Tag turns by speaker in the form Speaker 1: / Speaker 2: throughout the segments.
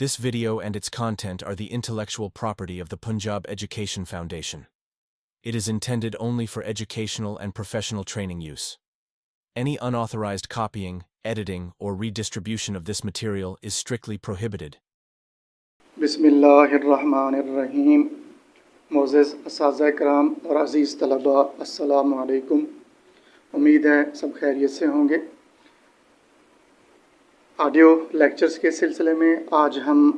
Speaker 1: This video and its content are the intellectual property of the Punjab Education Foundation. It is intended only for educational and professional training use. Any unauthorized copying, editing, or redistribution of this material is strictly prohibited.
Speaker 2: बिस्मिल्लाहिर्रहमानिर्रहीम। मोअज़्ज़ज़ असातिज़ा कराम और अज़ीज़ तलबा, अस्सलामु अलैकुम। उम्मीद है सब खैरियत से होंगे। ऑडियो लेक्चर्स के सिलसिले में आज हम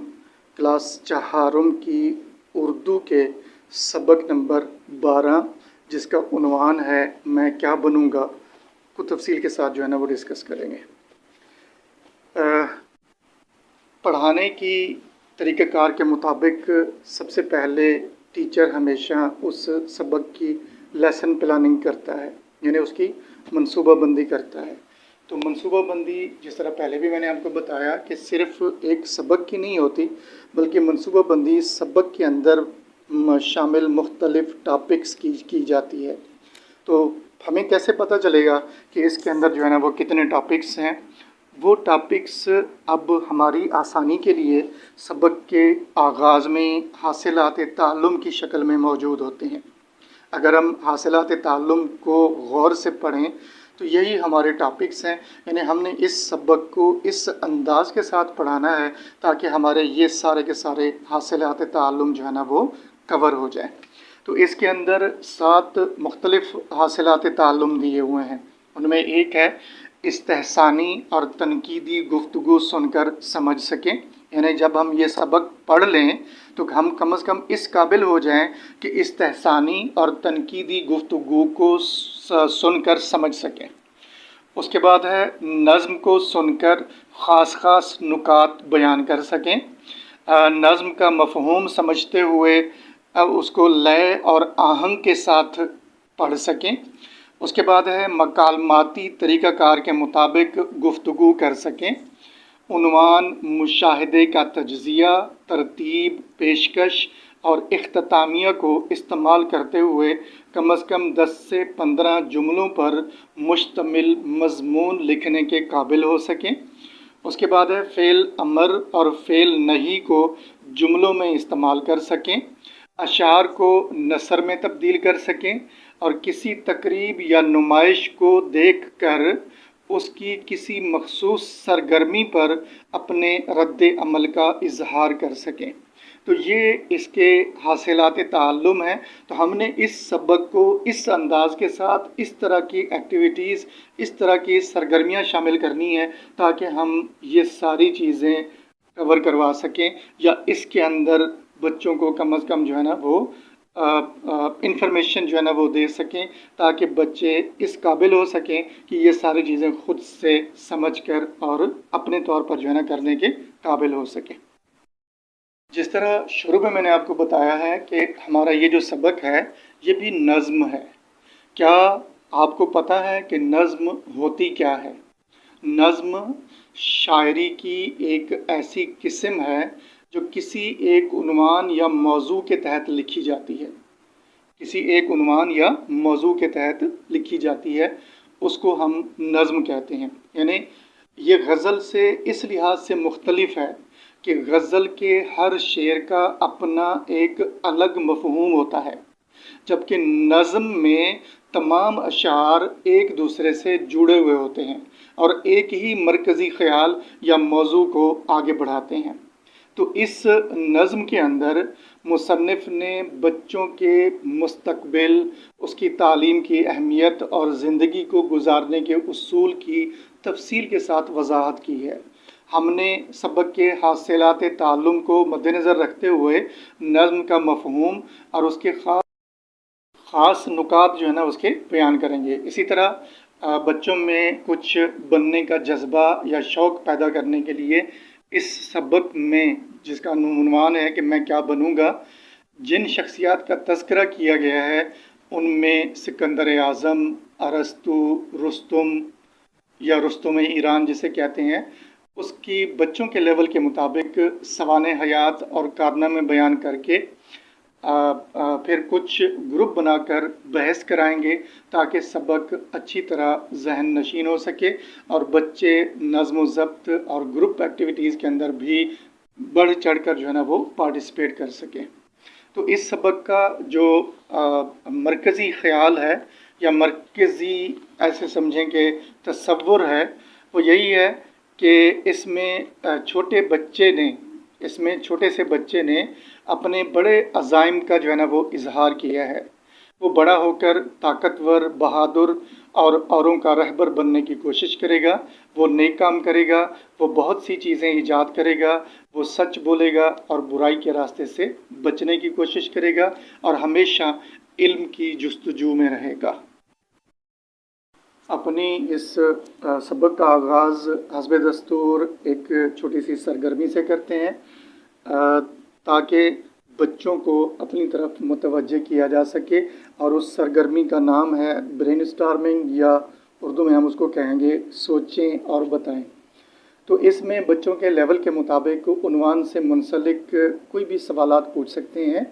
Speaker 2: क्लास चहारुम की उर्दू के सबक नंबर 12 जिसका उन्वान है मैं क्या बनूँगा को तफसील के साथ जो है ना वो डिस्कस करेंगे। पढ़ाने की तरीक़ाकार के मुताबिक सबसे पहले टीचर हमेशा उस सबक की लेसन प्लानिंग करता है, यानी उसकी मनसूबाबंदी करता है। तो मनसूबाबंदी जिस तरह पहले भी मैंने आपको बताया कि सिर्फ़ एक सबक की नहीं होती, बल्कि मनसूबाबंदी सबक के अंदर शामिल मुख्तलिफ़ टॉपिक्स की जाती है। तो हमें कैसे पता चलेगा कि इसके अंदर जो है ना वो कितने टॉपिक्स हैं? वो टॉपिक्स अब हमारी आसानी के लिए सबक के आगाज़ में हासिलात ताल्लुम की शक्ल में मौजूद होते हैं। अगर हम हासिलात ताल्लुम को गौर से पढ़ें तो यही हमारे टॉपिक्स हैं, यानी हमने इस सबक को इस अंदाज़ के साथ पढ़ाना है ताकि हमारे ये सारे के सारे हासिलात ताल्लुम जो है ना वो कवर हो जाए। तो इसके अंदर 7 मुख्तलिफ़ हासिलात ताल्लुम दिए हुए हैं। उनमें एक है इस्तेहसानी और तनकीदी गुफ्तगू सुनकर समझ सकें, यानी जब हम ये सबक पढ़ लें तो हम कम से कम इस काबिल हो जाएं कि इस्तेहसानी और तनकीदी गुफ्तगू को सुनकर समझ सकें। उसके बाद है नज़्म को सुनकर ख़ास नुकात बयान कर सकें। नज़्म का मफ़हूम समझते हुए उसको लय और आहंग के साथ पढ़ सकें। उसके बाद है मकालमाती तरीक़ाकार के मुताबिक गुफ्तगू कर सकें। उन्वान, मुशाहिदे का तज्ज़िया, तरतीब, पेशकश और इख्तितामिया को इस्तेमाल करते हुए कम से कम 10 से 15 जुमलों पर मुश्तमिल मज़मून लिखने के काबिल हो सकें। उसके बाद है फ़ेल अमर और फ़ेल नही को जुमलों में इस्तेमाल कर सकें। अशार को नसर में तब्दील कर सकें और किसी तकरीब या नुमाइश को देख कर उसकी किसी मखसूस सरगर्मी पर अपने रद्द अमल का इजहार कर सकें। तो ये इसके हासिलात ताल्लुम हैं। तो हमने इस सबक को इस अंदाज़ के साथ इस तरह की एक्टिविटीज़, इस तरह की सरगर्मियाँ शामिल करनी है ताकि हम ये सारी चीज़ें कवर करवा सकें या इसके अंदर बच्चों को कम से कम जो है ना वो इंफॉर्मेशन जो है ना वो दे सकें ताकि बच्चे इस काबिल हो सकें कि ये सारी चीज़ें ख़ुद से समझकर और अपने तौर पर जो है ना करने के काबिल हो सकें। जिस तरह शुरू में मैंने आपको बताया है कि हमारा ये जो सबक है ये भी नज़्म है। क्या आपको पता है कि नज़्म होती क्या है? नज़्म शायरी की एक ऐसी किस्म है जो किसी एक उन्वान या मौजू के तहत लिखी जाती है। किसी एक उन्वान या मौजू के तहत लिखी जाती है, उसको हम नज़्म कहते हैं। यानी ये गज़ल से इस लिहाज से मुख्तलिफ़ है कि गज़ल के हर शेर का अपना एक अलग मफ़हूम होता है, जबकि नज़्म में तमाम अशार एक दूसरे से जुड़े हुए होते हैं और एक ही मरकज़ी ख़याल या मौजू को आगे बढ़ाते हैं। तो इस नज़्म के अंदर मुसन्निफ़ ने बच्चों के मुस्तक़बिल, उसकी तालीम की अहमियत और ज़िंदगी को गुजारने के उसूल की तफसील के साथ वज़ाहत की है। हमने सबक के हासिलात ताल्लुम को मद्देनज़र रखते हुए नज़्म का मफ़हूम और उसके ख़ास नुकात जो है ना उसके बयान करेंगे। इसी तरह बच्चों में कुछ बनने का जज्बा या शौक़ पैदा करने के लिए इस सबक में जिसका उन्वान है कि मैं क्या बनूँगा, जिन शख्सियात का तज़किरा किया गया है उनमें सिकंदर आज़म, अरस्तु, रुस्तुम या रुस्तुम ईरान जिसे कहते हैं, उसकी बच्चों के लेवल के मुताबिक सवाने हयात और कारनामे बयान करके फिर कुछ ग्रुप बनाकर बहस कराएंगे ताकि सबक अच्छी तरह जहन नशीन हो सके और बच्चे नज़्म व ज़ब्त और ग्रुप एक्टिविटीज़ के अंदर भी बढ़ चढ़ कर जो है ना वो पार्टिसिपेट कर सकें। तो इस सबक का जो मरकज़ी ख़्याल है या मरकज़ी ऐसे समझें कि तसव्वुर है, वो यही है कि इसमें छोटे से बच्चे ने अपने बड़े अज़ाइम का जो है ना वो इज़हार किया है। वो बड़ा होकर ताकतवर, बहादुर और औरों का रहबर बनने की कोशिश करेगा। वो नेक काम करेगा, वो बहुत सी चीज़ें ईजाद करेगा, वो सच बोलेगा और बुराई के रास्ते से बचने की कोशिश करेगा और हमेशा इल्म की जुस्तजू में रहेगा। अपनी इस सबक का आगाज़ हस्ब दस्तूर एक छोटी सी सरगर्मी से करते हैं ताकि बच्चों को अपनी तरफ मुतवज्जे किया जा सके, और उस सरगर्मी का नाम है ब्रेनस्टॉर्मिंग, या उर्दू में हम उसको कहेंगे सोचें और बताएं। तो इसमें बच्चों के लेवल के मुताबिक उन्वान से मुंसलिक कोई भी सवालात पूछ सकते हैं।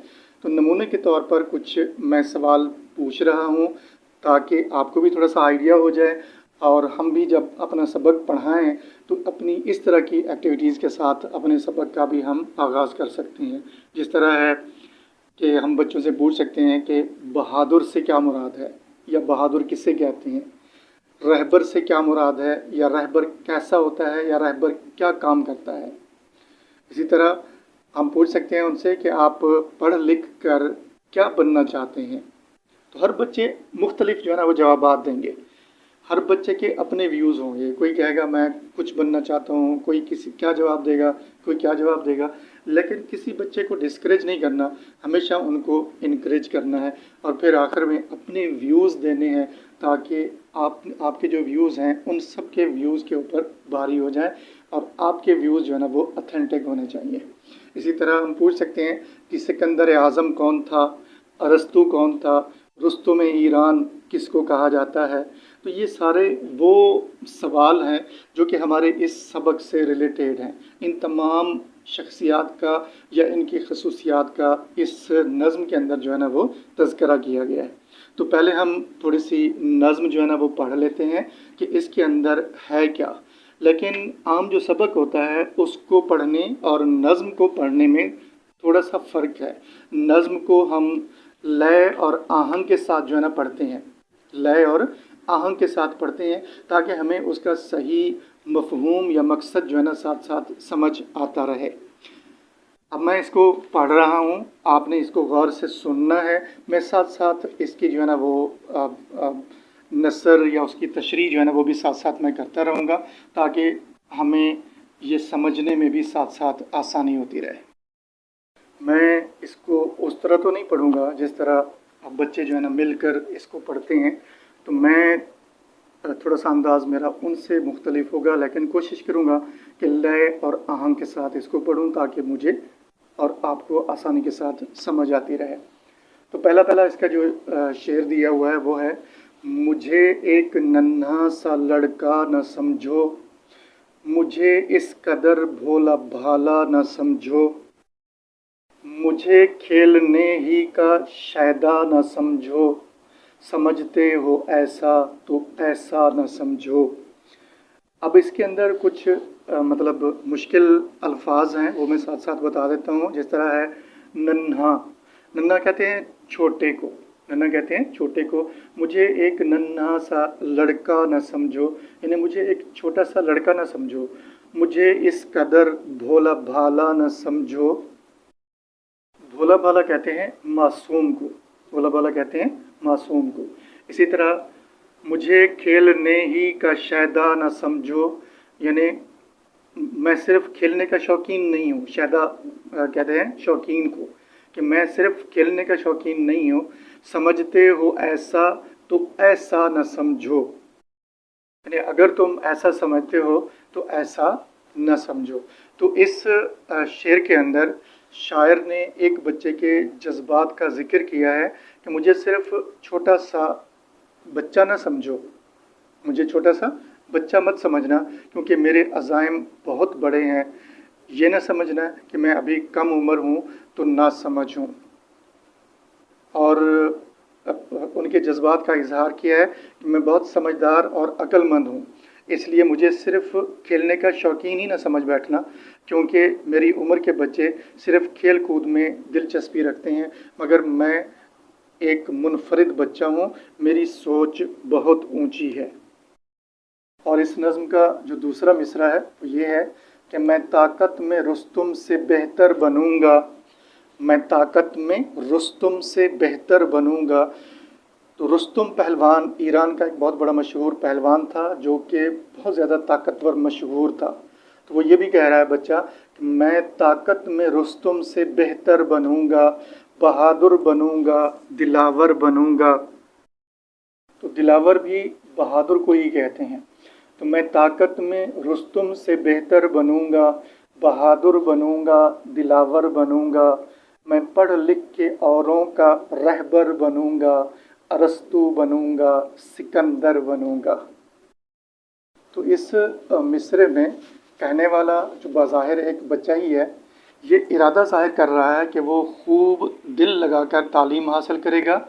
Speaker 2: तो नमूने के तौर पर कुछ मैं सवाल पूछ रहा हूँ ताकि आपको भी थोड़ा सा आइडिया हो जाए, और हम भी जब अपना सबक पढ़ाएं तो अपनी इस तरह की एक्टिविटीज़ के साथ अपने सबक का भी हम आगाज़ कर सकते हैं। जिस तरह है कि हम बच्चों से पूछ सकते हैं कि बहादुर से क्या मुराद है, या बहादुर किसे कहते हैं। रहबर से क्या मुराद है, या रहबर कैसा होता है, या रहबर क्या काम करता है। इसी तरह हम पूछ सकते हैं उनसे कि आप पढ़ लिख कर क्या बनना चाहते हैं। तो हर बच्चे मुख्तलिफ जो है ना वो जवाबात देंगे। हर बच्चे के अपने व्यूज़ होंगे। कोई कहेगा मैं कुछ बनना चाहता हूँ, कोई किसी क्या जवाब देगा, कोई क्या जवाब देगा। लेकिन किसी बच्चे को डिस्करेज नहीं करना, हमेशा उनको इनकरेज करना है, और फिर आखिर में अपने व्यूज़ देने हैं ताकि आपके जो व्यूज़ हैं उन सब के व्यूज़ के ऊपर भारी हो जाए, और आपके व्यूज़ जो है ना वो ऑथेंटिक होने चाहिए। इसी तरह हम पूछ सकते हैं कि सिकंदर आज़म कौन था, अरस्तु कौन था, रुस्तुम ईरान किसको कहा जाता है। तो ये सारे वो सवाल हैं जो कि हमारे इस सबक से रिलेटेड हैं। इन तमाम शख्सियात का या इनकी खसूसियात का इस नज़्म के अंदर जो है ना वो तज़किरा किया गया है। तो पहले हम थोड़ी सी नज़्म जो है ना वो पढ़ लेते हैं कि इसके अंदर है क्या। लेकिन आम जो सबक होता है उसको पढ़ने और नज़्म को पढ़ने में थोड़ा सा फ़र्क है। नज़्म को हम लय और आहंग के साथ जो है ना पढ़ते हैं, लय और आहंग के साथ पढ़ते हैं ताकि हमें उसका सही मफ़हूम या मकसद जो है ना साथ साथ समझ आता रहे। अब मैं इसको पढ़ रहा हूँ, आपने इसको गौर से सुनना है। मैं साथ साथ इसकी जो है ना वो नसर या उसकी तशरीह जो है ना वो भी साथ साथ मैं करता रहूँगा ताकि हमें ये समझने में भी साथ साथ आसानी होती रहे। मैं इसको उस तरह तो नहीं पढ़ूँगा जिस तरह बच्चे जो है ना मिलकर इसको पढ़ते हैं। तो मैं थोड़ा सा अंदाज़ मेरा उनसे मुख्तलिफ होगा, लेकिन कोशिश करूँगा कि लय और आहंग के साथ इसको पढ़ूँ ताकि मुझे और आपको आसानी के साथ समझ आती रहे। तो पहला इसका जो शेर दिया हुआ है वो है, मुझे एक नन्हा सा लड़का न समझो, मुझे इस कदर भोला भाला न समझो, मुझे खेलने ही का शायदा न समझो, समझते हो ऐसा तो ऐसा न समझो। अब इसके अंदर कुछ मतलब मुश्किल अल्फाज हैं, वो मैं साथ साथ बता देता हूँ। जिस तरह है नन्हा, नन्हा कहते हैं छोटे को, नन्हा कहते हैं छोटे को। मुझे एक नन्हा सा लड़का न समझो, यानी मुझे एक छोटा सा लड़का न समझो, मुझे इस कदर भोला भाला न समझो। भोला भाला कहते हैं मासूम को, भोला भाला कहते हैं मासूम को। इसी तरह मुझे खेलने ही का शायदा न समझो, यानी मैं सिर्फ खेलने का शौकीन नहीं हूँ। शायदा कहते हैं शौकीन को, कि मैं सिर्फ खेलने का शौकीन नहीं हूँ। समझते हो ऐसा तो ऐसा न समझो, यानी अगर तुम ऐसा समझते हो तो ऐसा न समझो। तो इस शेर के अंदर शायर ने एक बच्चे के जज्बात का ज़िक्र किया है कि मुझे सिर्फ छोटा सा बच्चा ना समझो, मुझे छोटा सा बच्चा मत समझना, क्योंकि मेरे अज़ाइम बहुत बड़े हैं। ये ना समझना कि मैं अभी कम उम्र हूँ तो ना समझ हूँ। और उनके जज्बात का इजहार किया है कि मैं बहुत समझदार और अक्लमंद हूँ। اس لیے مجھے صرف کھیلنے کا شوقین ہی نہ سمجھ بیٹھنا، کیونکہ میری عمر کے بچے صرف کھیل کود میں دلچسپی رکھتے ہیں، مگر میں ایک منفرد بچہ ہوں، میری سوچ بہت اونچی ہے۔ اور اس نظم کا جو دوسرا مصرع ہے وہ یہ ہے کہ میں طاقت میں رستم سے بہتر بنوں گا، میں طاقت میں رستم سے بہتر بنوں گا۔ تو رستم پہلوان ایران کا ایک بہت بڑا مشہور پہلوان تھا، جو کہ بہت زیادہ طاقتور مشہور تھا۔ تو وہ یہ بھی کہہ رہا ہے بچہ کہ میں طاقت میں رستم سے بہتر بنوں گا، بہادر بنوں گا، دلاور بنوں گا۔ تو دلاور بھی بہادر کو ہی کہتے ہیں۔ تو میں طاقت میں رستم سے بہتر بنوں گا، بہادر بنوں گا، دلاور بنوں گا، میں پڑھ لکھ کے اوروں کا رہبر بنوں گا، ارسطو بنوں گا، سکندر بنوں گا۔ تو اس مصرعے میں کہنے والا جو بظاہر ایک بچہ ہی ہے، یہ ارادہ ظاہر کر رہا ہے کہ وہ خوب دل لگا کر تعلیم حاصل کرے گا،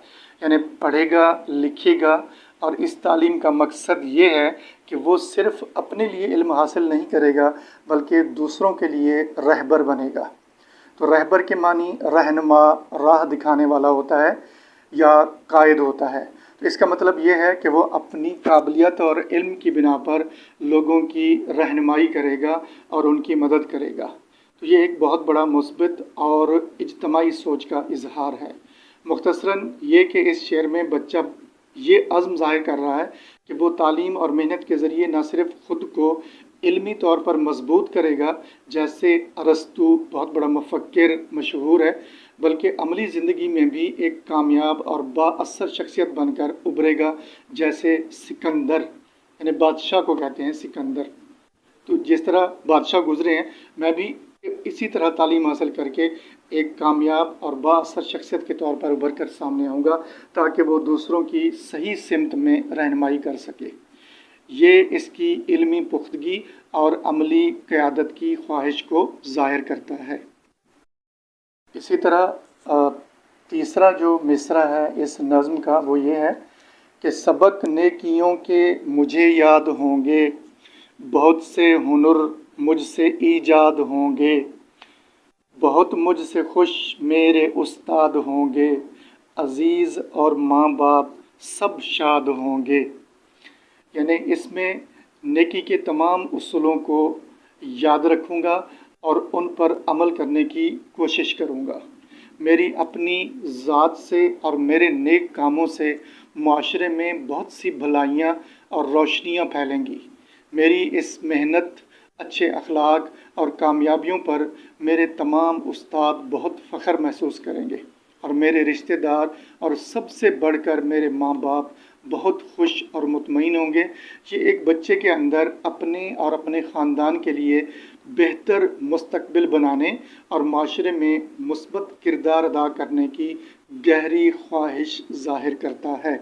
Speaker 2: یعنی پڑھے گا، لکھے گا، اور اس تعلیم کا مقصد یہ ہے کہ وہ صرف اپنے لیے علم حاصل نہیں کرے گا بلکہ دوسروں کے لیے رہبر بنے گا۔ تو رہبر کے معنی رہنما، راہ دکھانے والا ہوتا ہے یا قائد ہوتا ہے۔ تو اس کا مطلب یہ ہے کہ وہ اپنی قابلیت اور علم کی بنا پر لوگوں کی رہنمائی کرے گا اور ان کی مدد کرے گا۔ تو یہ ایک بہت بڑا مثبت اور اجتماعی سوچ کا اظہار ہے۔ مختصراً یہ کہ اس شعر میں بچہ یہ عزم ظاہر کر رہا ہے کہ وہ تعلیم اور محنت کے ذریعے نہ صرف خود کو علمی طور پر مضبوط کرے گا، جیسے ارسطو بہت بڑا مفکر مشہور ہے، بلکہ عملی زندگی میں بھی ایک کامیاب اور با اثر شخصیت بن کر ابھرے گا، جیسے سکندر، یعنی بادشاہ کو کہتے ہیں سکندر۔ تو جس طرح بادشاہ گزرے ہیں، میں بھی اسی طرح تعلیم حاصل کر کے ایک کامیاب اور با اثر شخصیت کے طور پر ابھر کر سامنے آؤں گا، تاکہ وہ دوسروں کی صحیح سمت میں رہنمائی کر سکے۔ یہ اس کی علمی پختگی اور عملی قیادت کی خواہش کو ظاہر کرتا ہے۔ اسی طرح تیسرا جو مصرع ہے اس نظم کا وہ یہ ہے کہ سبق نیکیوں کے مجھے یاد ہوں گے، بہت سے ہنر مجھ سے ایجاد ہوں گے، بہت مجھ سے خوش میرے استاد ہوں گے، عزیز اور ماں باپ سب شاد ہوں گے۔ یعنی اس میں نیکی کے تمام اصولوں کو یاد رکھوں گا اور ان پر عمل کرنے کی کوشش کروں گا۔ میری اپنی ذات سے اور میرے نیک کاموں سے معاشرے میں بہت سی بھلائیاں اور روشنیاں پھیلیں گی۔ میری اس محنت، اچھے اخلاق اور کامیابیوں پر میرے تمام استاد بہت فخر محسوس کریں گے، اور میرے رشتہ دار اور سب سے بڑھ کر میرے ماں باپ بہت خوش اور مطمئن ہوں گے۔ یہ ایک بچے کے اندر اپنے اور اپنے خاندان کے لیے بہتر مستقبل بنانے اور معاشرے میں مثبت کردار ادا کرنے کی گہری خواہش ظاہر کرتا ہے۔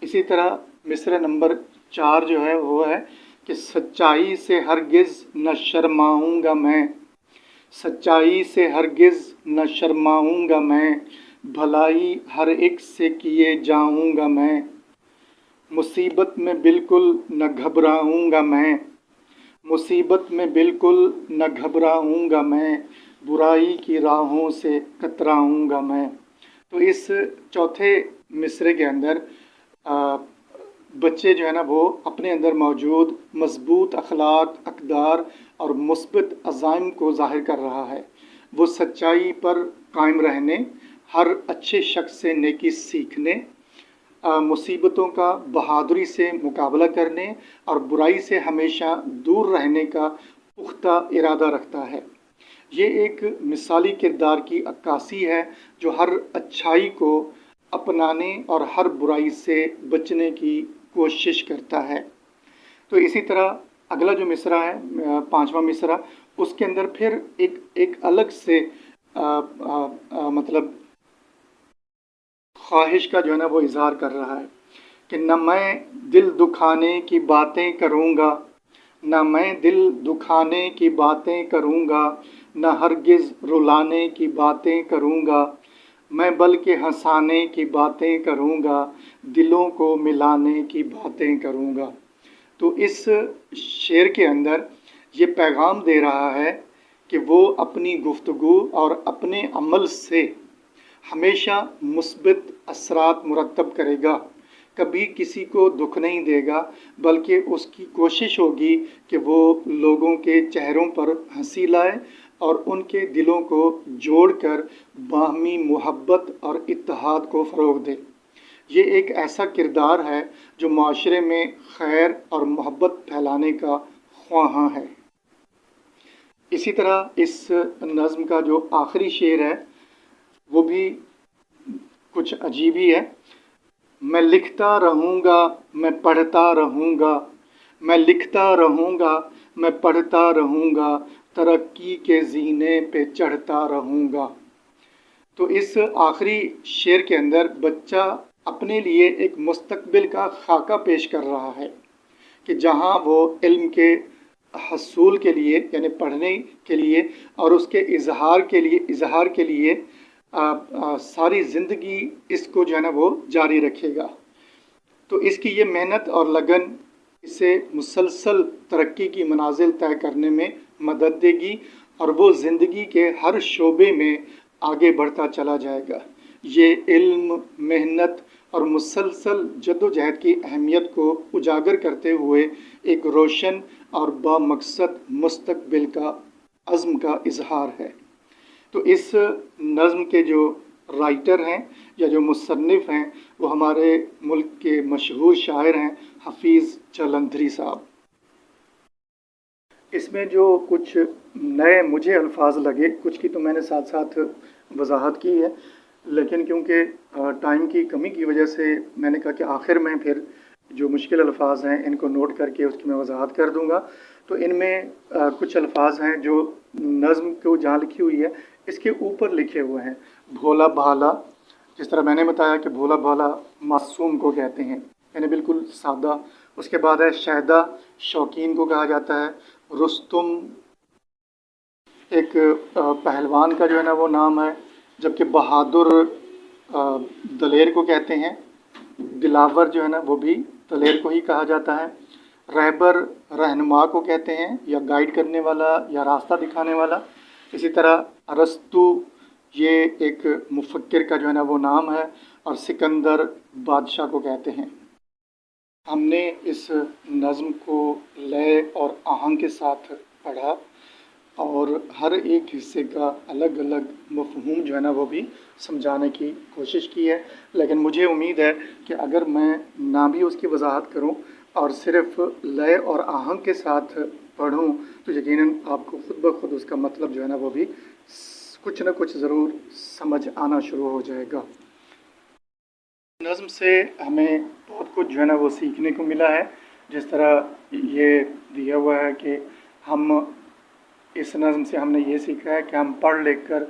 Speaker 2: اسی طرح مصرع نمبر 4 جو ہے وہ ہے کہ سچائی سے ہرگز نہ شرماؤں گا میں، سچائی سے ہرگز نہ شرماؤں گا میں، بھلائی ہر ایک سے کیے جاؤں گا میں، مصیبت میں بالکل نہ گھبراؤں گا میں، مصیبت میں بالکل نہ گھبراؤں گا میں، برائی کی راہوں سے کتراؤں گا میں۔ تو اس چوتھے مصرعے کے اندر بچے جو ہے نا وہ اپنے اندر موجود مضبوط اخلاق، اقدار اور مثبت عزائم کو ظاہر کر رہا ہے۔ وہ سچائی پر قائم رہنے، ہر اچھے شخص سے نیکی سیکھنے، مصیبتوں کا بہادری سے مقابلہ کرنے اور برائی سے ہمیشہ دور رہنے کا پختہ ارادہ رکھتا ہے۔ یہ ایک مثالی کردار کی عکاسی ہے جو ہر اچھائی کو اپنانے اور ہر برائی سے بچنے کی کوشش کرتا ہے۔ تو اسی طرح اگلا جو مصرع ہے 5واں مصرع، اس کے اندر پھر ایک الگ سے مطلب خواہش کا جو ہے نا وہ اظہار کر رہا ہے کہ نہ میں دل دکھانے کی باتیں کروں گا، نہ میں دل دکھانے کی باتیں کروں گا، نہ ہرگز رلانے کی باتیں کروں گا، میں بلکہ ہنسانے کی باتیں کروں گا، دلوں کو ملانے کی باتیں کروں گا۔ تو اس شعر کے اندر یہ پیغام دے رہا ہے کہ وہ اپنی گفتگو اور اپنے عمل سے ہمیشہ مثبت اثرات مرتب کرے گا، کبھی کسی کو دکھ نہیں دے گا، بلکہ اس کی کوشش ہوگی کہ وہ لوگوں کے چہروں پر ہنسی لائے اور ان کے دلوں کو جوڑ کر باہمی محبت اور اتحاد کو فروغ دے۔ یہ ایک ایسا کردار ہے جو معاشرے میں خیر اور محبت پھیلانے کا خواہاں ہے۔ اسی طرح اس نظم کا جو آخری شعر ہے وہ بھی کچھ عجیب ہی ہے۔ میں لکھتا رہوں گا، میں پڑھتا رہوں گا، میں لکھتا رہوں گا، میں پڑھتا رہوں گا، ترقی کے زینے پہ چڑھتا رہوں گا۔ تو اس آخری شعر کے اندر بچہ اپنے لیے ایک مستقبل کا خاکہ پیش کر رہا ہے کہ جہاں وہ علم کے حصول کے لیے، یعنی پڑھنے کے لیے اور اس کے اظہار کے لیے ساری زندگی اس کو جو ہے نا وہ جاری رکھے گا۔ تو اس کی یہ محنت اور لگن اسے مسلسل ترقی کی منازل طے کرنے میں مدد دے گی اور وہ زندگی کے ہر شعبے میں آگے بڑھتا چلا جائے گا۔ یہ علم، محنت اور مسلسل جدوجہد کی اہمیت کو اجاگر کرتے ہوئے ایک روشن اور بامقصد مستقبل کا عزم کا اظہار ہے۔ تو اس نظم کے جو رائٹر ہیں یا جو مصنف ہیں وہ ہمارے ملک کے مشہور شاعر ہیں حفیظ جلندھری صاحب۔ اس میں جو کچھ نئے مجھے الفاظ لگے، کچھ کی تو میں نے ساتھ ساتھ وضاحت کی ہے، لیکن کیونکہ ٹائم کی کمی کی وجہ سے میں نے کہا کہ آخر میں پھر جو مشکل الفاظ ہیں ان کو نوٹ کر کے اس کی میں وضاحت کر دوں گا۔ تو ان میں کچھ الفاظ ہیں جو نظم کو جہاں لکھی ہوئی ہے اس کے اوپر لکھے ہوئے ہیں۔ بھولا بھالا، جس طرح میں نے بتایا کہ بھولا بھالا معصوم کو کہتے ہیں، یعنی بالکل سادہ۔ اس کے بعد ہے شہدا، شوقین کو کہا جاتا ہے۔ رستم ایک پہلوان کا جو ہے نا وہ نام ہے، جبکہ بہادر دلیر کو کہتے ہیں۔ دلاور جو ہے نا وہ بھی دلیر کو ہی کہا جاتا ہے۔ رہبر رہنما کو کہتے ہیں، یا گائیڈ کرنے والا یا راستہ دکھانے والا۔ اسی طرح ارسطو یہ ایک مفکر کا جو ہے نا وہ نام ہے، اور سکندر بادشاہ کو کہتے ہیں۔ ہم نے اس نظم کو لے اور آہنگ کے ساتھ پڑھا اور ہر ایک حصے کا الگ الگ مفہوم جو ہے نا وہ بھی سمجھانے کی کوشش کی ہے، لیکن مجھے امید ہے کہ اگر میں نہ بھی اس کی وضاحت کروں اور صرف لے اور آہنگ کے ساتھ پڑھوں تو یقیناً آپ کو خود بخود اس کا مطلب جو ہے نا وہ بھی کچھ نہ کچھ ضرور سمجھ آنا شروع ہو جائے گا۔ نظم سے ہمیں بہت کچھ جو ہے نا وہ سیکھنے کو ملا ہے، جس طرح یہ دیا ہوا ہے کہ ہم اس نظم سے ہم نے یہ سیکھا ہے کہ ہم پڑھ لکھ کر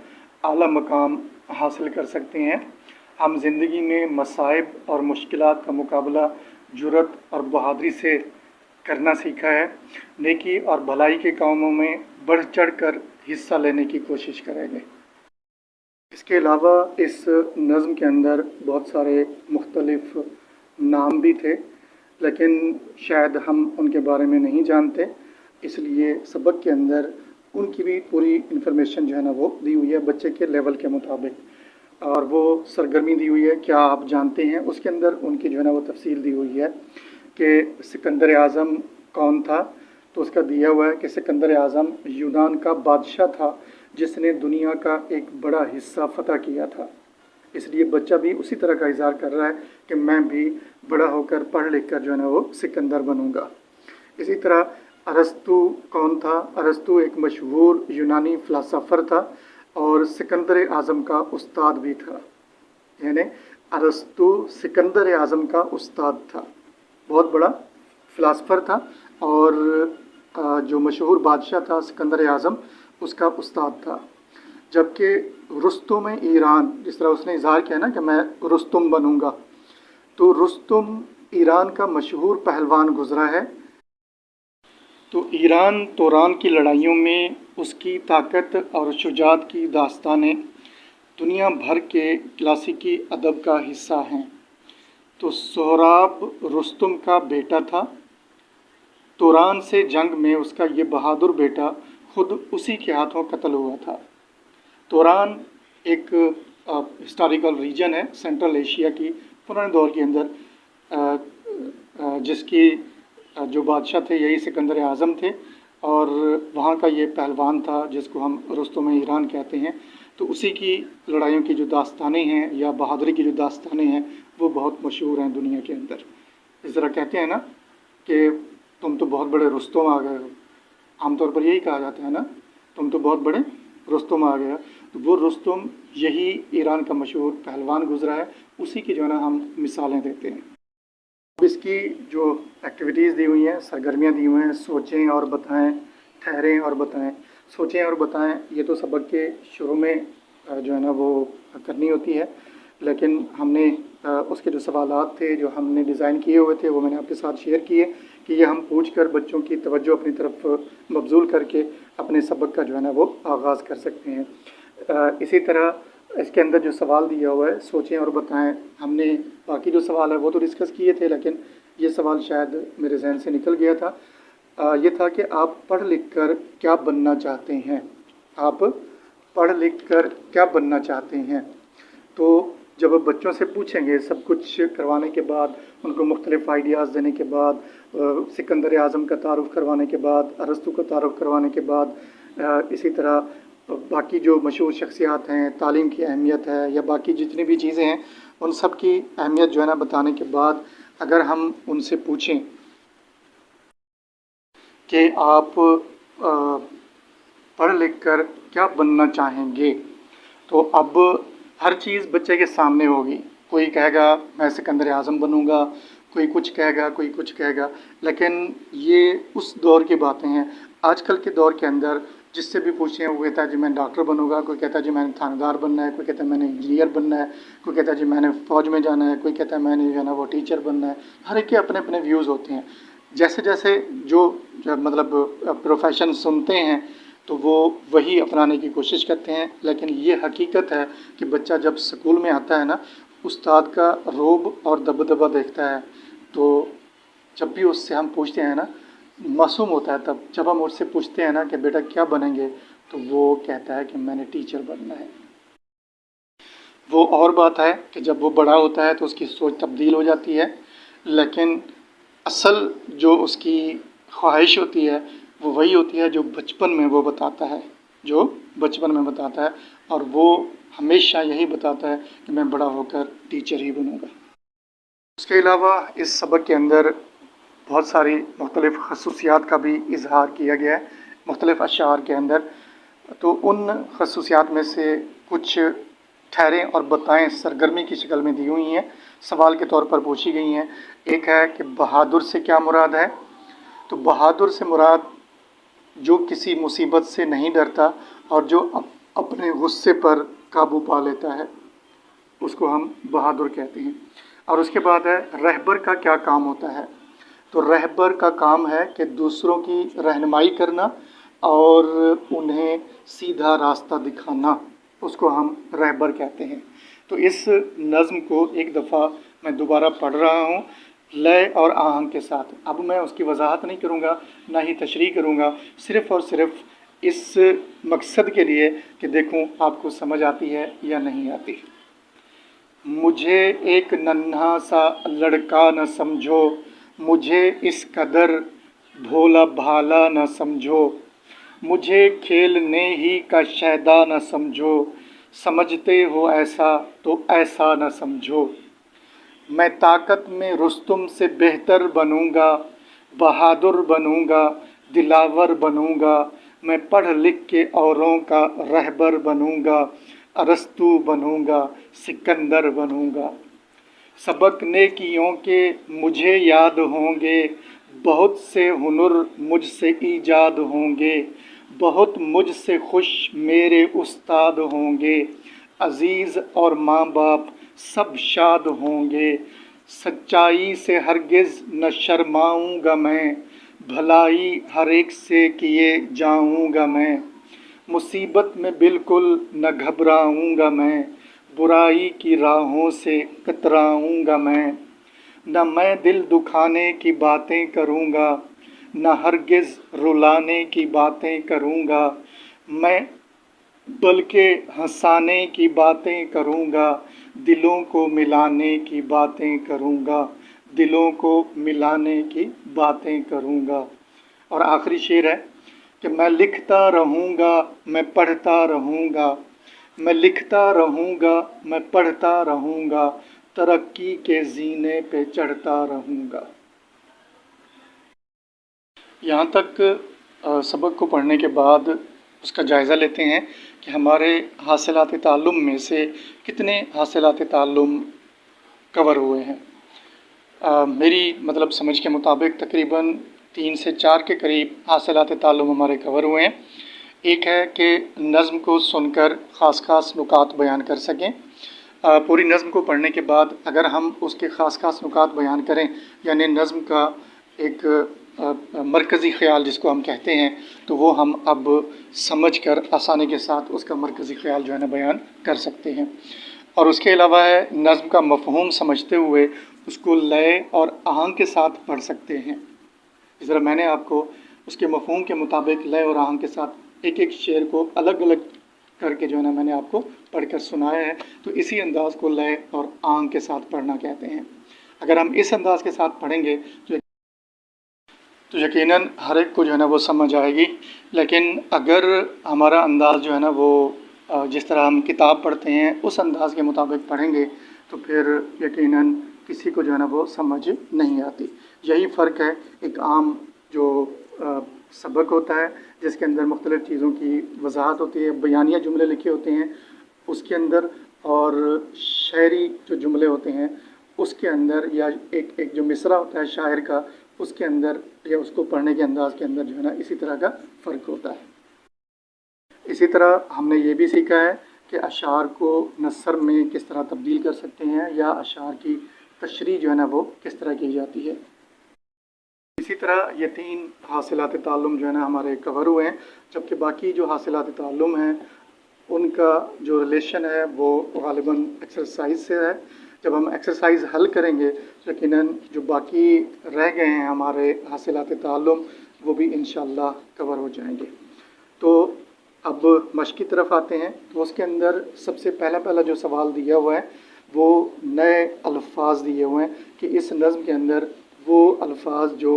Speaker 2: اعلیٰ مقام حاصل کر سکتے ہیں۔ ہم زندگی میں مصائب اور مشکلات کا مقابلہ جرأت اور بہادری سے کرنا سیکھا ہے۔ نیکی اور بھلائی کے کاموں میں بڑھ چڑھ کر حصہ لینے کی کوشش کریں گے۔ اس کے علاوہ اس نظم کے اندر بہت سارے مختلف نام بھی تھے، لیکن شاید ہم ان کے بارے میں نہیں جانتے، اس لیے سبق کے اندر ان کی بھی پوری انفارمیشن جو ہے نا وہ دی ہوئی ہے بچے کے لیول کے مطابق، اور وہ سرگرمی دی ہوئی ہے کیا آپ جانتے ہیں، اس کے اندر ان کی جو ہے نا وہ تفصیل دی ہوئی ہے کہ سکندر اعظم کون تھا۔ تو اس کا دیا ہوا ہے کہ سکندر اعظم یونان کا بادشاہ تھا جس نے دنیا کا ایک بڑا حصہ فتح کیا تھا، اس لیے بچہ بھی اسی طرح کا اظہار کر رہا ہے کہ میں بھی بڑا ہو کر پڑھ لکھ کر جو ہے نا وہ سکندر بنوں گا۔ اسی طرح ارسطو کون تھا؟ ارسطو ایک مشہور یونانی فلسفر تھا اور سکندر اعظم کا استاد بھی تھا، یعنی ارسطو سکندر اعظم کا استاد تھا، بہت بڑا فلسفر تھا، اور جو مشہور بادشاہ تھا سکندر اعظم اس کا استاد تھا۔ جبکہ رستم ایران، جس طرح اس نے اظہار کیا نا کہ میں رستم بنوں گا، تو رستم ایران کا مشہور پہلوان گزرا ہے۔ تو ایران توران کی لڑائیوں میں اس کی طاقت اور شجاعت کی داستانیں دنیا بھر کے کلاسیکی ادب کا حصہ ہیں۔ تو سہراب رستم کا بیٹا تھا، तोरान से जंग में उसका ये बहादुर बेटा खुद उसी के हाथों कत्ल हुआ था। तोरान एक हिस्टोरिकल रीजन है सेंट्रल एशिया की पुराने दौर के अंदर, जिसकी जो बादशाह थे यही सिकंदर आज़म थे, और वहाँ का ये पहलवान था जिसको हम रुस्तुम ईरान कहते हैं। तो उसी की लड़ाइयों की जो दास्तानें हैं या बहादुरी की जो दास्तानें हैं वो बहुत मशहूर हैं दुनिया के अंदर। इस तरह कहते हैं ना कि तुम तो बहुत बड़े रुस्तुम आ गए हो, आमतौर पर यही कहा जाता है ना, तुम तो बहुत बड़े रुस्तुम आ गया। तो वो रुस्तुम यही ईरान का मशहूर पहलवान गुजरा है, उसी की जो है ना हम मिसालें देते हैं। अब इसकी जो एक्टिविटीज़ दी हुई हैं, सरगर्मियाँ दी हुई हैं, सोचें और बताएं, ठहरें और बताएं। सोचें और बताएं ये तो सबक के शुरू में जो है ना वो करनी होती है, लेकिन हमने उसके जो सवालात थे जो हमने डिज़ाइन किए हुए थे वो मैंने आपके साथ शेयर किए कि ये हम पूछ कर बच्चों की तवज्जो अपनी तरफ मबजूल करके अपने सबक का जो है ना वो आगाज़ कर सकते हैं। इसी तरह इसके अंदर जो सवाल दिया हुआ है सोचें और बताएं, हमने बाकी जो सवाल है वो तो डिस्कस किए थे, लेकिन ये सवाल शायद मेरे जहन से निकल गया था। ये था कि आप पढ़ लिख कर क्या बनना चाहते हैं, आप पढ़ लिख कर क्या बनना चाहते हैं। तो जब आप बच्चों से पूछेंगे सब कुछ करवाने के बाद, उनको मुख्तलिफ़ आइडियाज़ देने के बाद, सिकंदर आज़म का तारुफ़ करवाने के बाद, अरस्तु का तारुफ़ करवाने के बाद, इसी तरह बाकी जो मशहूर शख्सियात हैं, तालीम की अहमियत है या बाकी जितनी भी चीज़ें हैं उन सब की अहमियत जो है ना बताने के बाद अगर हम उनसे पूछें कि आप पढ़ लिख कर क्या बनना चाहेंगे, तो अब हर चीज़ बच्चे के सामने होगी। कोई कहेगा मैं सिकंदर आज़म बनूंगा, कोई कुछ कहेगा, कोई कुछ कहेगा, लेकिन ये उस दौर की बातें हैं। आजकल के दौर के अंदर जिससे भी पूछें वो कहता है जी मैं डॉक्टर बनूंगा, कोई कहता है जी मैंने थानेदार बनना है, कोई कहता है मैंने इंजीनियर बनना है, कोई कहता है जी मैंने फ़ौज में जाना है, कोई कहता है मैंने जो है ना वो टीचर बनना है। हर एक के अपने अपने व्यूज़ होते हैं। जैसे जैसे जो मतलब प्रोफेशन सुनते हैं तो वो वही अपनाने की कोशिश करते हैं, लेकिन ये हकीकत है कि बच्चा जब स्कूल में आता है ना उस्ताद का रोब और दबदबा देखता है, तो जब भी उससे हम पूछते हैं ना, मासूम होता है तब जब हम उससे पूछते हैं ना कि बेटा क्या बनेंगे, तो वो कहता है कि मैंने टीचर बनना है। वो और बात है कि जब वो बड़ा होता है तो उसकी सोच तब्दील हो जाती है, लेकिन असल जो उसकी ख्वाहिश होती है वो वही होती है जो बचपन में वो बताता है, जो बचपन में बताता है, और वो हमेशा यही बताता है कि मैं बड़ा होकर टीचर ही बनूँगा। उसके अलावा इस सबक के अंदर बहुत सारी मुख्तलिफ़ खसूसियात का भी इजहार किया गया है मुख्तलिफ़ अशार के अंदर। तो उन खसूसियात में से कुछ ठहरें और बताएं सरगर्मी की शक्ल में दी हुई हैं, सवाल के तौर पर पूछी गई हैं। एक है कि बहादुर से क्या मुराद है। तो बहादुर से मुराद जो किसी मुसीबत से नहीं डरता और जो अपने गुस्से पर काबू पा लेता है उसको हम बहादुर कहते हैं। और उसके बाद है रहबर का क्या काम होता है। तो रहबर का काम है कि दूसरों की रहनुमाई करना और उन्हें सीधा रास्ता दिखाना, उसको हम रहबर कहते हैं। तो इस नज़्म को एक दफ़ा मैं दोबारा पढ़ रहा हूँ लय और आहंग के साथ। अब मैं उसकी वजाहत नहीं करूँगा, ना ही तशरीह करूँगा, सिर्फ़ और सिर्फ इस मकसद के लिए कि देखूँ आपको समझ आती है या नहीं आती। मुझे एक नन्हा सा लड़का न समझो, मुझे इस कदर भोला भाला न समझो, मुझे खेलने ही का शैदा न समझो, समझते हो ऐसा तो ऐसा न समझो। मैं ताकत में रुस्तुम से बेहतर बनूंगा, बहादुर बनूंगा, दिलावर बनूंगा, मैं पढ़ लिख के औरों का रहबर बनूंगा, अरस्तु बनूंगा, सिकंदर बनूंगा। सबक नेकियों के मुझे याद होंगे, बहुत से हुनर मुझसे ईजाद होंगे, बहुत मुझसे खुश मेरे उस्ताद होंगे, अज़ीज़ और माँ बाप सब शाद होंगे, सच्चाई से हरगिज़ न शर्माऊँगा मैं, भलाई हर एक से किए जाऊँगा मैं, मुसीबत में बिल्कुल न घबराऊँगा मैं, बुराई की राहों से कतराऊँगा मैं, न मैं दिल दुखाने की बातें करूँगा, نہ ہرگز رلانے کی باتیں کروں گا میں، بلکہ ہنسانے کی باتیں کروں گا، دلوں کو ملانے کی باتیں کروں گا، دلوں کو ملانے کی باتیں کروں گا۔ اور آخری شعر ہے کہ میں لکھتا رہوں گا، میں پڑھتا رہوں گا، میں لکھتا رہوں گا، میں پڑھتا رہوں گا، ترقی کے زینے پہ چڑھتا رہوں گا۔ یہاں تک سبق کو پڑھنے کے بعد اس کا جائزہ لیتے ہیں کہ ہمارے حاصلات تعلم میں سے کتنے حاصلات تعلم کور ہوئے ہیں۔ میری مطلب سمجھ کے مطابق تقریباً 3 سے 4 کے قریب حاصلات تعلم ہمارے کور ہوئے ہیں۔ ایک ہے کہ نظم کو سن کر خاص خاص نکات بیان کر سکیں۔ پوری نظم کو پڑھنے کے بعد اگر ہم اس کے خاص خاص نکات بیان کریں، یعنی نظم کا ایک مرکزی خیال جس کو ہم کہتے ہیں، تو وہ ہم اب سمجھ کر آسانی کے ساتھ اس کا مرکزی خیال جو ہے نا بیان کر سکتے ہیں۔ اور اس کے علاوہ ہے نظم کا مفہوم سمجھتے ہوئے اس کو لے اور آہنگ کے ساتھ پڑھ سکتے ہیں۔ اس طرح میں نے آپ کو اس کے مفہوم کے مطابق لے اور آہنگ کے ساتھ ایک ایک شعر کو الگ الگ کر کے جو ہے نا میں نے آپ کو پڑھ کر سنایا ہے، تو اسی انداز کو لے اور آہنگ کے ساتھ پڑھنا کہتے ہیں۔ اگر ہم اس انداز کے ساتھ پڑھیں گے تو یقیناً ہر ایک کو جو ہے نا وہ سمجھ آئے گی، لیکن اگر ہمارا انداز جو ہے نا وہ جس طرح ہم کتاب پڑھتے ہیں اس انداز کے مطابق پڑھیں گے تو پھر یقیناً کسی کو جو ہے نا وہ سمجھ نہیں آتی۔ یہی فرق ہے ایک عام جو سبق ہوتا ہے جس کے اندر مختلف چیزوں کی وضاحت ہوتی ہے، بیانیہ جملے لکھے ہوتے ہیں اس کے اندر، اور شعری جو جملے ہوتے ہیں اس کے اندر، یا ایک جو مصرع ہوتا ہے شاعر کا اس کے اندر، یا اس کو پڑھنے کے انداز کے اندر جو ہے نا اسی طرح کا فرق ہوتا ہے۔ اسی طرح ہم نے یہ بھی سیکھا ہے کہ اشعار کو نثر میں کس طرح تبدیل کر سکتے ہیں، یا اشعار کی تشریح جو ہے نا وہ کس طرح کی جاتی ہے۔ اسی طرح یہ 3 حاصلات تعلم جو ہے نا ہمارے کور ہوئے ہیں، جبکہ باقی جو حاصلات تعلم ہیں ان کا جو ریلیشن ہے وہ غالباً ایکسرسائز سے ہے۔ جب ہم ایکسرسائز حل کریں گے تو یقیناً جو باقی رہ گئے ہیں ہمارے حاصلات تعلم وہ بھی انشاءاللہ کور ہو جائیں گے۔ تو اب مشق کی طرف آتے ہیں، تو اس کے اندر سب سے پہلا جو سوال دیا ہوا ہے وہ نئے الفاظ دیے ہوئے ہیں کہ اس نظم کے اندر وہ الفاظ جو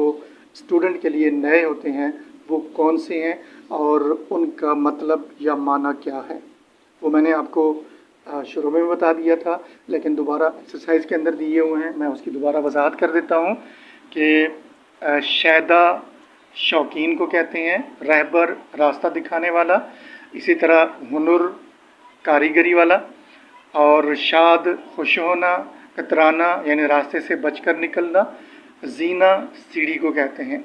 Speaker 2: اسٹوڈنٹ کے لیے نئے ہوتے ہیں وہ کون سے ہیں اور ان کا مطلب یا معنی کیا ہے۔ وہ میں نے آپ کو شروع میں بتا دیا تھا، لیکن دوبارہ ایکسرسائز کے اندر دیے ہوئے ہیں، میں اس کی دوبارہ وضاحت کر دیتا ہوں کہ شیدا شوقین کو کہتے ہیں، رہبر راستہ دکھانے والا، اسی طرح ہنر کاریگری والا، اور شاد خوش ہونا، کترانا یعنی راستے سے بچ کر نکلنا، زینہ سیڑھی کو کہتے ہیں۔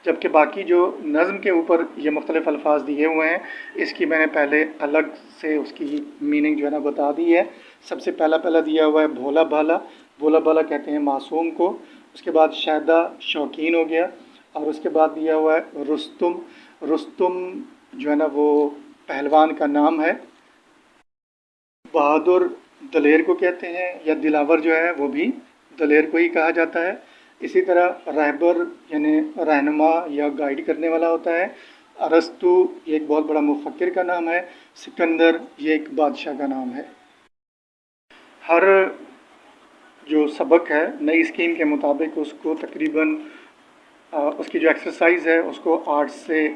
Speaker 2: جبکہ باقی جو نظم کے اوپر یہ مختلف الفاظ دیے ہوئے ہیں اس کی میں نے پہلے الگ سے اس کی میننگ جو ہے نا بتا دی ہے۔ سب سے پہلا دیا ہوا ہے بھولا بھالا، بھولا بھالا کہتے ہیں معصوم کو۔ اس کے بعد شیدا شوقین ہو گیا، اور اس کے بعد دیا ہوا ہے رستم، رستم جو ہے نا وہ پہلوان کا نام ہے۔ بہادر دلیر کو کہتے ہیں، یا دلاور جو ہے وہ بھی دلیر کو ہی کہا جاتا ہے۔ اسی طرح رہبر یعنی رہنما یا گائیڈ کرنے والا ہوتا ہے۔ ارسطو یہ ایک بہت بڑا مفکر کا نام ہے۔ سکندر یہ ایک بادشاہ کا نام ہے۔ ہر جو سبق ہے نئی اسکیم کے مطابق اس کو تقریباً اس کی جو ایکسرسائز ہے اس کو 8 سے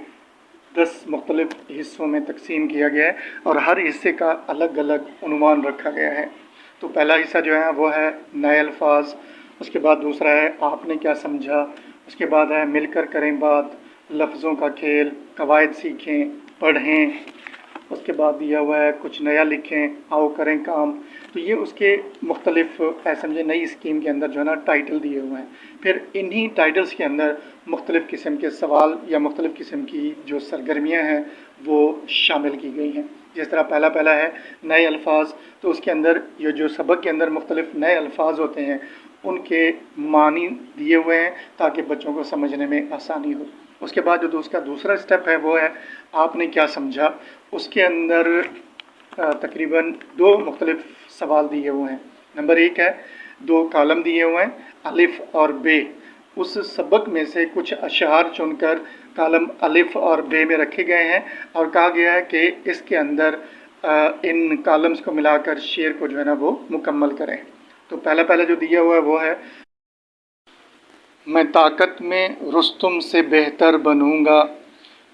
Speaker 2: 10 مختلف حصوں میں تقسیم کیا گیا ہے، اور ہر حصے کا الگ الگ عنوان رکھا گیا ہے۔ تو پہلا حصہ جو ہے وہ ہے نئے الفاظ، اس کے بعد دوسرا ہے آپ نے کیا سمجھا، اس کے بعد ہے مل کر کریں بات، لفظوں کا کھیل، قواعد سیکھیں، پڑھیں، اس کے بعد دیا ہوا ہے کچھ نیا لکھیں، آؤ کریں کام۔ تو یہ اس کے مختلف سمجھے نئی اسکیم کے اندر جو ہے نا ٹائٹل دیے ہوئے ہیں۔ پھر انہی ٹائٹلز کے اندر مختلف قسم کے سوال یا مختلف قسم کی جو سرگرمیاں ہیں وہ شامل کی گئی ہیں۔ جس طرح پہلا ہے نئے الفاظ، تو اس کے اندر یہ جو سبق کے اندر مختلف نئے الفاظ ہوتے ہیں ان کے معنی دیے ہوئے ہیں تاکہ بچوں کو سمجھنے میں آسانی ہو۔ اس کے بعد جو اس کا دوسرا اسٹیپ ہے وہ ہے آپ نے کیا سمجھا۔ اس کے اندر تقریباً 2 مختلف سوال دیے ہوئے ہیں۔ نمبر 1 ہے 2 کالم دیے ہوئے ہیں الف اور بے، उस सबक में से कुछ अशआर चुनकर कॉलम अलिफ और बे में रखे गए हैं और कहा गया है कि इसके अंदर इन कॉलम्स को मिलाकर शेर को जो है ना वो मुकम्मल करें। तो पहला जो दिया हुआ है वो है, मैं ताकत में रुस्तुम से बेहतर बनूंगा।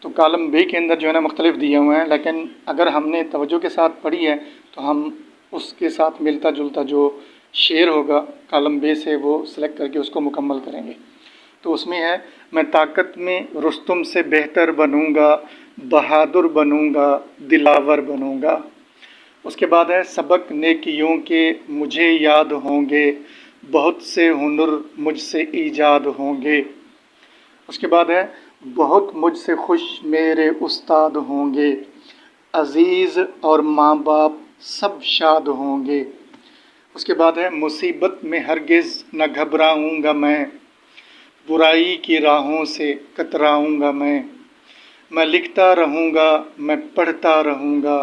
Speaker 2: तो कॉलम बे के अंदर जो है ना मुख्तलिफ दिए हुए हैं, लेकिन अगर हमने तवज्जो के साथ पढ़ी है तो हम उसके साथ मिलता जुलता जो शेर होगा कॉलम बे से वो सिलेक्ट करके उसको मुकम्मल करेंगे। तो उसमें है, मैं ताकत में रुस्तुम से बेहतर बनूंगा, बहादुर बनूंगा, दिलावर बनूंगा। उसके बाद है, सबक नेकियों के मुझे याद होंगे, बहुत से हुनर मुझसे ईजाद होंगे। उसके बाद है, बहुत मुझसे खुश मेरे उस्ताद होंगे, अज़ीज़ और माँ बाप सब शाद होंगे। उसके बाद है, मुसीबत में हरगिज़ न घबराऊंगा मैं, बुराई की राहों से कतराऊंगा मैं लिखता रहूँगा, मैं पढ़ता रहूँगा,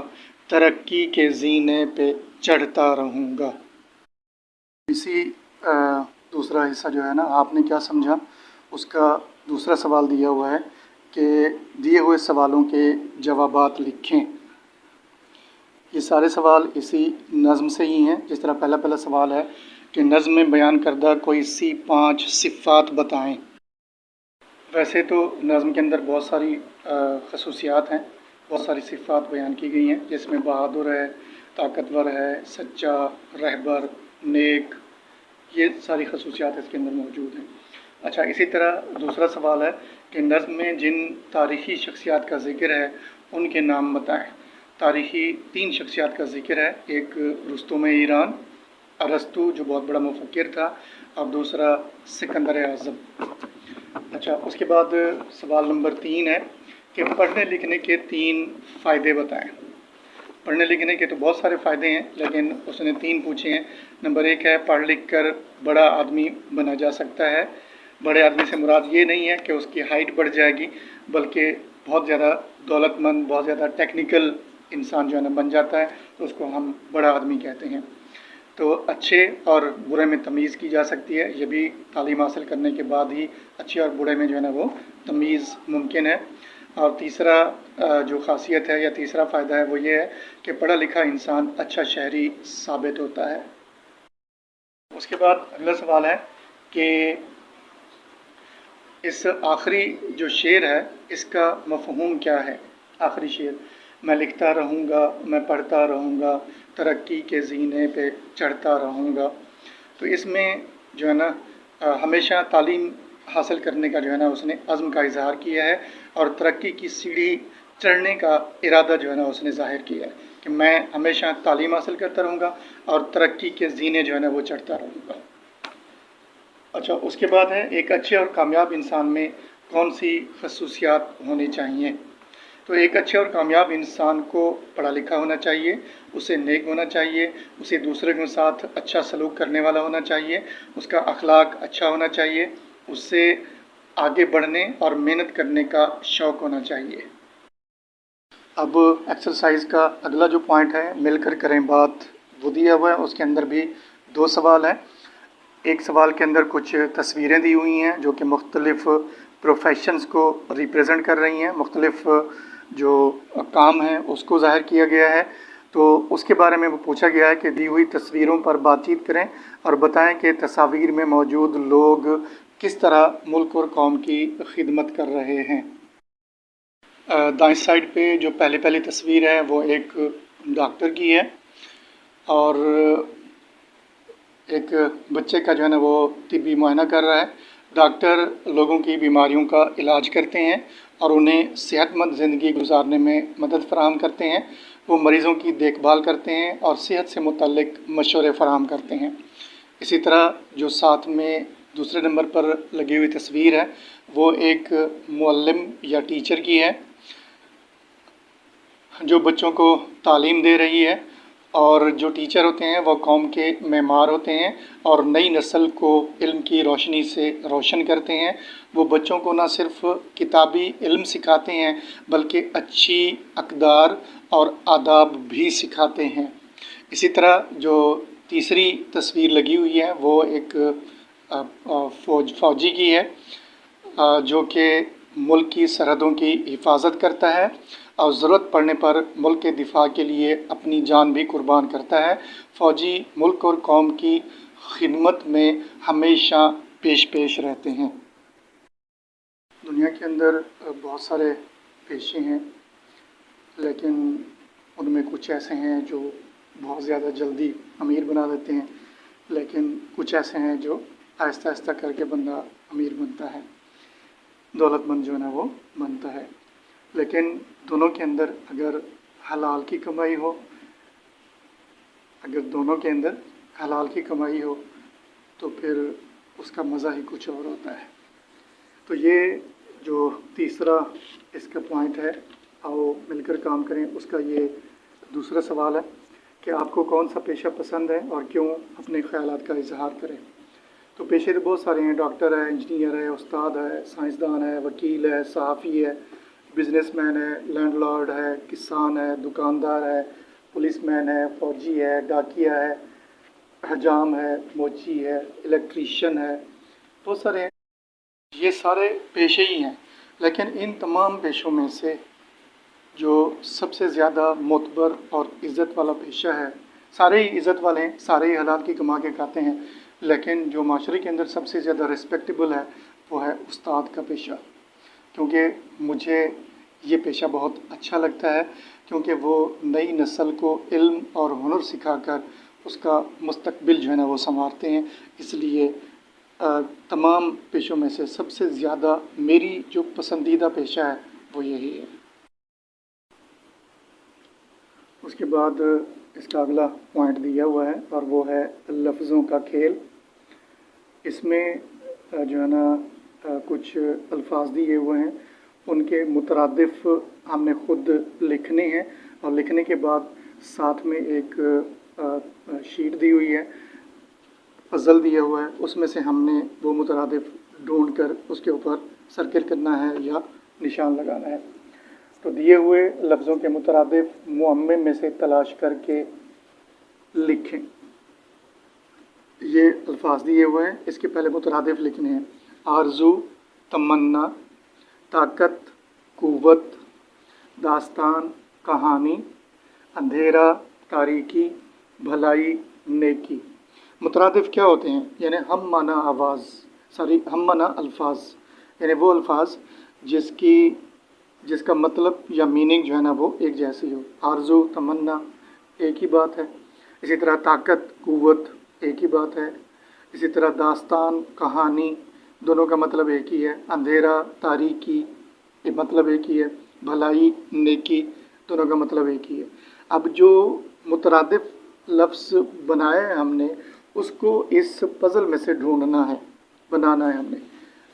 Speaker 2: तरक्की के ज़ीने पे चढ़ता रहूँगा। इसी दूसरा हिस्सा जो है ना, आपने क्या समझा उसका दूसरा सवाल दिया हुआ है कि दिए हुए सवालों के जवाबात लिखें। ये सारे सवाल इसी नज़म से ही हैं। जिस तरह पहला सवाल है कि नज़म में बयान करदा कोई सी 5 सिफ़ात बताएं। वैसे तो नज़म के अंदर बहुत सारी खसूसियात हैं, बहुत सारी सिफ़ात बयान की गई हैं, जिसमें बहादुर है, ताकतवर है, सच्चा, रहबर, नेक, ये सारी खसूसियात इसके अंदर मौजूद हैं। अच्छा, इसी तरह दूसरा सवाल है कि नज़म में जिन तारीख़ी शख्सियात का ज़िक्र है उनके नाम बताएं। तारीख़ी 3 शख्सियात का ज़िक्र है, एक रुस्तुम ईरान, अरस्तु जो बहुत बड़ा मुफ़क्किर था, और दूसरा सिकंदर आज़म। अच्छा, उसके बाद सवाल नंबर 3 है कि पढ़ने लिखने के 3 फ़ायदे बताएं। पढ़ने लिखने के तो बहुत सारे फ़ायदे हैं, लेकिन उसने 3 पूछे हैं। नंबर 1 है, पढ़ लिख कर बड़ा आदमी बना जा सकता है। बड़े आदमी से मुराद ये नहीं है कि उसकी हाइट बढ़ जाएगी, बल्कि बहुत ज़्यादा दौलतमंद, बहुत ज़्यादा टेक्निकल इंसान जो है ना बन जाता है, तो उसको हम बड़ा आदमी कहते हैं। तो अच्छे और बुरे में तमीज़ की जा सकती है, ये भी तालीम हासिल करने के बाद ही अच्छे और बुरे में जो है ना वो तमीज़ मुमकिन है। और तीसरा जो ख़ासियत है या तीसरा फ़ायदा है वो ये है कि पढ़ा लिखा इंसान अच्छा शहरी साबित होता है। उसके बाद अगला सवाल है कि इस आखिरी जो शेर है इसका मफ़हूम क्या है। आखिरी शेर, मैं लिखता रहूँगा, मैं पढ़ता रहूँगा, तरक्की के ज़ीने पे चढ़ता रहूँगा। तो इसमें जो है ना हमेशा तालीम हासिल करने का जो है ना उसने अज़्म का इज़हार किया है, और तरक्की की सीढ़ी चढ़ने का इरादा जो है ना उसने ज़ाहिर किया है कि मैं हमेशा तालीम हासिल करता रहूँगा और तरक्की के ज़ीने जो है ना वो चढ़ता रहूँगा। अच्छा, उसके बाद है, एक अच्छे और कामयाब इंसान में कौन सी खसूसियात होनी चाहिए। तो एक अच्छे और कामयाब इंसान को पढ़ा लिखा होना चाहिए, उसे नेक होना चाहिए, उसे दूसरे के साथ अच्छा सलूक करने वाला होना चाहिए, उसका अखलाक अच्छा होना चाहिए, उससे आगे बढ़ने और मेहनत करने का शौक़ होना चाहिए। अब एक्सरसाइज का अगला जो पॉइंट है, मिलकर करें बात, वो दिया हुआ है। उसके अंदर भी 2 सवाल हैं। एक सवाल के अंदर कुछ तस्वीरें दी हुई हैं जो कि मुख्तलिफ़ प्रोफेशंस को रिप्रेजेंट कर रही हैं, मुख्तलिफ़ जो काम हैं उसको ज़ाहिर किया गया है। तो उसके बारे में वो पूछा गया है कि दी हुई तस्वीरों पर बातचीत करें और बताएं कि तस्वीर में मौजूद लोग किस तरह मुल्क और कौम की खिदमत कर रहे हैं। दाएं साइड पे जो पहली तस्वीर है वो एक डॉक्टर की है, और एक बच्चे का जो है ना वो तिब्बी मुआयना कर रहा है। डॉक्टर लोगों की बीमारियों का इलाज करते हैं और उन्हें सेहतमंद ज़िंदगी गुजारने में मदद फ़राहम करते हैं। वो मरीज़ों की देखभाल करते हैं और सेहत से मुतल्लिक़ मशवरे फ़राहम करते हैं। इसी तरह जो साथ में दूसरे नंबर पर लगी हुई तस्वीर है वो एक मुअल्लिम या टीचर की है, जो बच्चों को तालीम दे रही है। और जो टीचर होते हैं वो कौम के मेमार होते हैं और नई नस्ल को इल्म की रोशनी से रोशन करते हैं। वो बच्चों को ना सिर्फ़ किताबी इल्म सिखाते हैं बल्कि अच्छी अक़दार और आदाब भी सिखाते हैं। इसी तरह जो तीसरी तस्वीर लगी हुई है वो एक فوجی کی ہے جو کہ ملک کی سرحدوں کی حفاظت کرتا ہے اور ضرورت پڑنے پر ملک کے دفاع کے لیے اپنی جان بھی قربان کرتا ہے۔ فوجی ملک اور قوم کی خدمت میں ہمیشہ پیش رہتے ہیں۔ دنیا کے اندر بہت سارے پیشے ہیں، لیکن ان میں کچھ ایسے ہیں جو بہت زیادہ جلدی امیر بنا دیتے ہیں، لیکن کچھ ایسے ہیں جو آہستہ آہستہ کر کے بندہ امیر بنتا ہے، دولت مند جو ہے نا وہ بنتا ہے۔ لیکن دونوں کے اندر اگر حلال کی کمائی ہو، تو پھر اس کا مزہ ہی کچھ اور ہوتا ہے۔ تو یہ جو تیسرا اس کا پوائنٹ ہے، آؤ مل کر کام کریں، اس کا یہ دوسرا سوال ہے کہ آپ کو کون سا پیشہ پسند ہے اور کیوں، اپنے خیالات کا اظہار کریں۔ تو پیشے تو بہت سارے ہیں، ڈاکٹر ہے، انجینئر ہے، استاد ہے، سائنسدان ہے، وکیل ہے، صحافی ہے، بزنس مین ہے، لینڈ لارڈ ہے، کسان ہے، دکاندار ہے، پولیس مین ہے، فوجی ہے، ڈاکیا ہے، حجام ہے، موچی ہے، الیکٹریشین ہے، بہت سارے ہیں۔ یہ سارے پیشے ہی ہیں، لیکن ان تمام پیشوں میں سے جو سب سے زیادہ معتبر اور عزت والا پیشہ ہے، سارے ہی عزت والے ہیں، سارے ہی حلال کی کما کے کھاتے ہیں، لیکن جو معاشرے کے اندر سب سے زیادہ ریسپیکٹیبل ہے وہ ہے استاد کا پیشہ، کیونکہ مجھے یہ پیشہ بہت اچھا لگتا ہے، کیونکہ وہ نئی نسل کو علم اور ہنر سکھا کر اس کا مستقبل جو ہے نا وہ سنوارتے ہیں۔ اس لیے تمام پیشوں میں سے سب سے زیادہ میری جو پسندیدہ پیشہ ہے وہ یہی ہے۔ اس کے بعد اس کا اگلا پوائنٹ دیا ہوا ہے اور وہ ہے لفظوں کا کھیل۔ اس میں جو ہے نا کچھ الفاظ دیے ہوئے ہیں، ان کے مترادف ہم نے خود لکھنے ہیں، اور لکھنے کے بعد ساتھ میں ایک شیٹ دی ہوئی ہے، پزل دیا ہوا ہے، اس میں سے ہم نے وہ مترادف ڈھونڈ کر اس کے اوپر سرکل کرنا ہے یا نشان لگانا ہے۔ تو دیے ہوئے لفظوں کے مترادف معمم میں سے تلاش کر کے لکھیں۔ یہ الفاظ دیے ہوئے ہیں، اس کے پہلے مترادف لکھنے ہیں: آرزو، تمنا، طاقت، قوت، داستان، کہانی، اندھیرا، تاریکی، بھلائی، نیکی۔ مترادف کیا ہوتے ہیں؟ یعنی ہم معنی الفاظ، یعنی وہ الفاظ جس کا مطلب یا میننگ جو ہے نا وہ ایک جیسی ہو۔ آرزو، تمنا ایک ہی بات ہے، اسی طرح طاقت، قوت ایک ہی بات ہے، اسی طرح داستان، کہانی دونوں کا مطلب ایک ہی ہے، اندھیرا، تاریکی یہ مطلب ایک ہی ہے، بھلائی، نیکی دونوں کا مطلب ایک ہی ہے۔ اب جو مترادف لفظ بنائے ہیں ہم نے، اس کو اس پزل میں سے ڈھونڈنا ہے، بنانا ہے ہم نے۔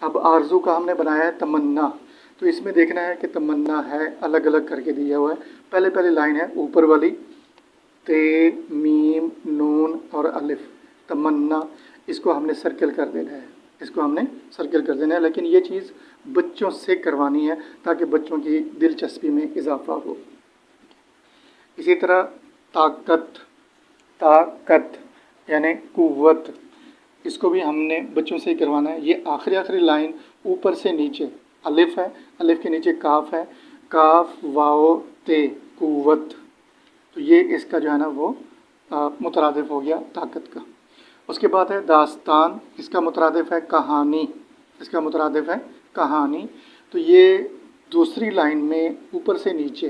Speaker 2: اب آرزو کا ہم نے بنایا ہے تمنا، تو اس میں دیکھنا ہے کہ تمنا ہے، الگ الگ کر کے دیا ہوا ہے۔ پہلے لائن ہے اوپر والی، تے، میم، نون اور الف، تمنا، اس کو ہم نے سرکل کر دینا ہے، لیکن یہ چیز بچوں سے کروانی ہے تاکہ بچوں کی دلچسپی میں اضافہ ہو۔ اسی طرح طاقت یعنی قوت، اس کو بھی ہم نے بچوں سے ہی کروانا ہے۔ یہ آخری لائن اوپر سے نیچے الف ہے، الف کے نیچے کاف ہے، کاف واو تے، قوت، تو یہ اس کا جو ہے نا وہ مترادف ہو گیا طاقت کا۔ اس کے بعد ہے داستان، اس کا مترادف ہے کہانی، تو یہ دوسری لائن میں اوپر سے نیچے،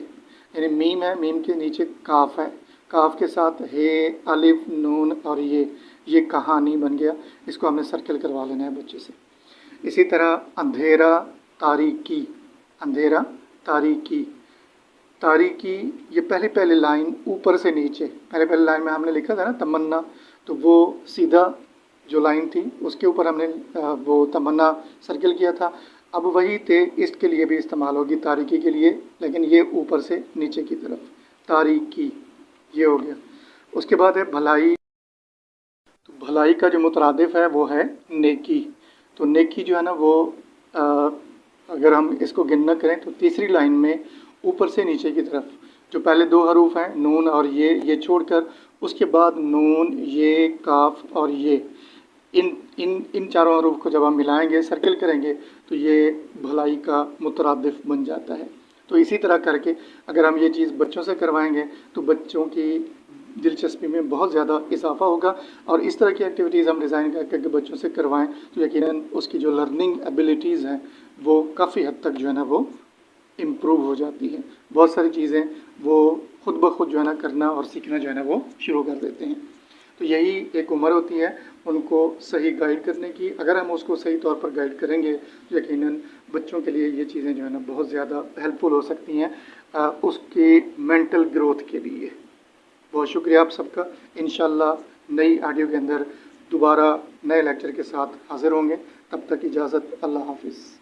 Speaker 2: یعنی میم ہے، میم کے نیچے کاف ہے، کاف کے ساتھ ہے، الف، نون اور یہ کہانی بن گیا، اس کو ہم نے سرکل کروا لینا ہے بچے سے۔ اسی طرح اندھیرا، تاریکی، یہ پہلی لائن اوپر سے نیچے، پہلی لائن میں ہم نے لکھا تھا نا تمنا، تو وہ سیدھا جو لائن تھی اس کے اوپر ہم نے وہ تمنا سرکل کیا تھا، اب وہی تے اس کے لیے بھی استعمال ہوگی، تاریکی کے لیے، لیکن یہ اوپر سے نیچے کی طرف، تاریکی یہ ہو گیا۔ اس کے بعد ہے بھلائی، تو بھلائی کا جو مترادف ہے وہ ہے نیکی، تو نیکی جو ہے نا وہ اگر ہم اس کو گننا کریں تو تیسری لائن میں اوپر سے نیچے کی طرف جو پہلے دو حروف ہیں نون اور یہ چھوڑ کر اس کے بعد نون، یہ، کاف اور یہ इन चारों हरूफ को जब हम मिलाएंगे, सर्कल करेंगे, तो ये भलाई का मुतरादिफ बन जाता है। तो इसी तरह करके अगर हम ये चीज़ बच्चों से करवाएंगे तो बच्चों की दिलचस्पी में बहुत ज़्यादा इजाफा होगा, और इस तरह की एक्टिविटीज़ हम डिज़ाइन करके बच्चों से करवाएं तो यकीनन उसकी जो लर्निंग एबिलिटीज़ हैं वो काफ़ी हद तक जो है ना वो इम्प्रूव हो जाती हैं। बहुत सारी चीज़ें वो खुद ब खुद जो है ना करना और सीखना जो है ना वो शुरू कर देते हैं। तो यही एक उम्र होती है उनको सही गाइड करने की। अगर हम उसको सही तौर पर गाइड करेंगे तो यकीनन बच्चों के लिए ये चीज़ें जो है ना बहुत ज़्यादा हेल्पफुल हो सकती हैं उसकी मेंटल ग्रोथ के लिए। बहुत शुक्रिया आप सबका। इंशाल्लाह नई ऑडियो के अंदर दोबारा नए लेक्चर के साथ हाज़िर होंगे। तब तक इजाज़त, अल्लाह हाफिज़।